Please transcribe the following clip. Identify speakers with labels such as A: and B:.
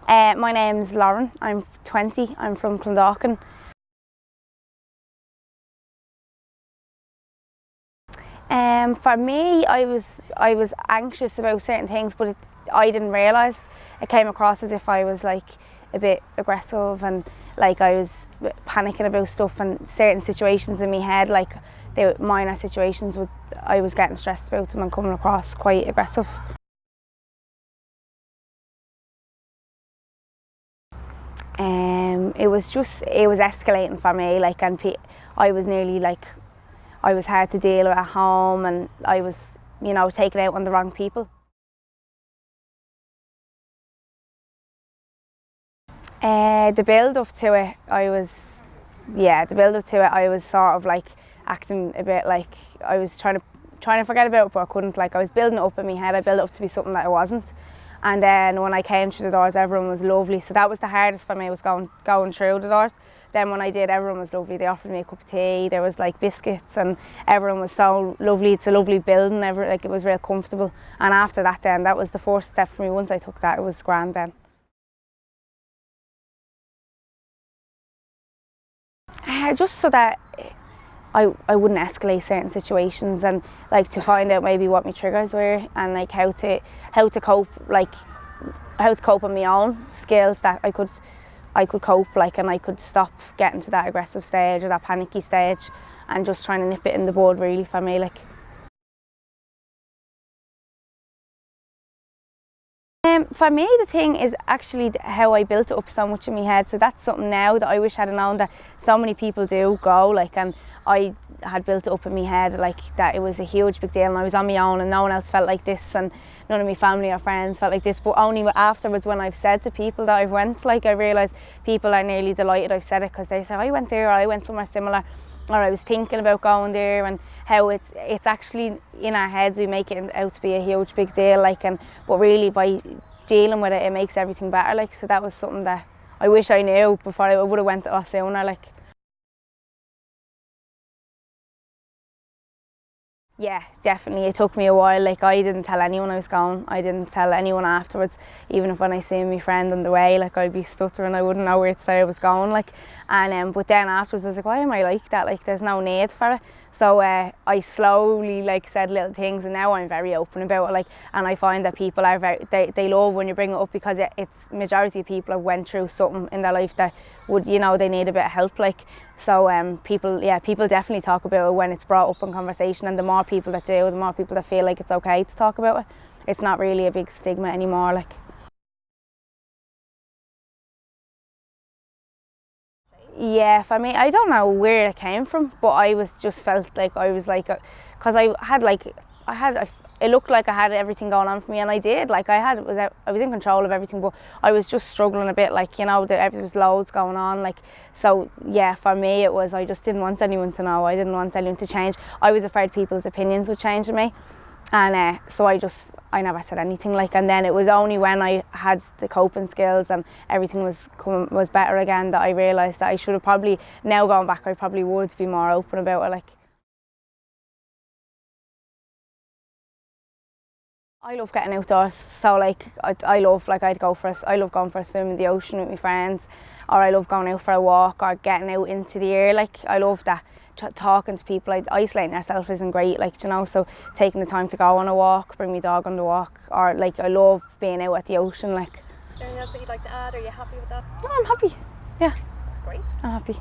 A: My name's Lauren, I'm 20, I'm from Clondalkin. For me, I was anxious about certain things, but I didn't realise. It came across as if I was like a bit aggressive and like I was panicking about stuff, and certain situations in my head, like they were minor situations, I was getting stressed about them and coming across quite aggressive. It was escalating for me, like, and I was nearly like, I was hard to deal with at home, and I was, taken out on the wrong people. The build up to it, I was sort of like acting a bit like I was trying to forget about it, but I couldn't. Like, I was building it up in my head. I built it up to be something that it wasn't. And then when I came through the doors, everyone was lovely. So that was the hardest for me, was going through the doors. Then when I did, everyone was lovely. They offered me a cup of tea. There was like biscuits, and everyone was so lovely. It's a lovely building. Like, it was real comfortable. And after that, then that was the first step for me. Once I took that, it was grand then. Just so that I wouldn't escalate certain situations, and like to find out maybe what my triggers were, and like how to cope, like how to cope on my own skills, that I could cope, like, and I could stop getting to that aggressive stage or that panicky stage, and just trying to nip it in the bud really for me, like. For me, the thing is actually how I built it up so much in my head. So that's something now that I wish I'd known, that so many people do go, like, and I had built it up in my head like that it was a huge big deal, and I was on my own, and no one else felt like this, and none of my family or friends felt like this. But only afterwards, when I've said to people that I've went, like, I realise people are nearly delighted I've said it, because they say, I went there, or I went somewhere similar, or I was thinking about going there, and how it's actually in our heads we make it out to be a huge big deal, like, and but really by dealing with it, it makes everything better, like. So that was something that I wish I knew before. I would have went a lot sooner, like. Yeah, definitely. It took me a while. Like, I didn't tell anyone I was going. I didn't tell anyone afterwards. Even if when I seen my friend on the way, like, I'd be stuttering. I wouldn't know where to say I was going. Like, and but then afterwards, I was like, why am I like that? Like, there's no need for it. So I slowly like said little things, and now I'm very open about it. Like, and I find that people are they love when you bring it up, because it's majority of people have went through something in their life that would, they need a bit of help. Like, so people definitely talk about it when it's brought up in conversation, and the more people that do, the more people that feel like it's okay to talk about it. It's not really a big stigma anymore, like. Yeah, for me, I don't know where it came from, but I was just felt like I was like, because it looked like I had everything going on for me, and I did. Like, I was in control of everything, but I was just struggling a bit. Like, there was loads going on. Like, so yeah, for me it was, I just didn't want anyone to know. I didn't want anyone to change. I was afraid people's opinions would change me, and so I never said anything. Like, and then it was only when I had the coping skills and everything was better again, that I realised that I should have probably, now going back, I probably would be more open about it, like. I love getting outdoors, so like I love, like, I love going for a swim in the ocean with my friends, or I love going out for a walk, or getting out into the air. Like, I love that, talking to people. Like, isolating yourself isn't great, like, so taking the time to go on a walk, bring my dog on the walk, or like, I love being out at the ocean, like.
B: Anything else that you'd like to add? Are you happy with that?
A: No, I'm happy. Yeah.
B: That's great.
A: I'm happy.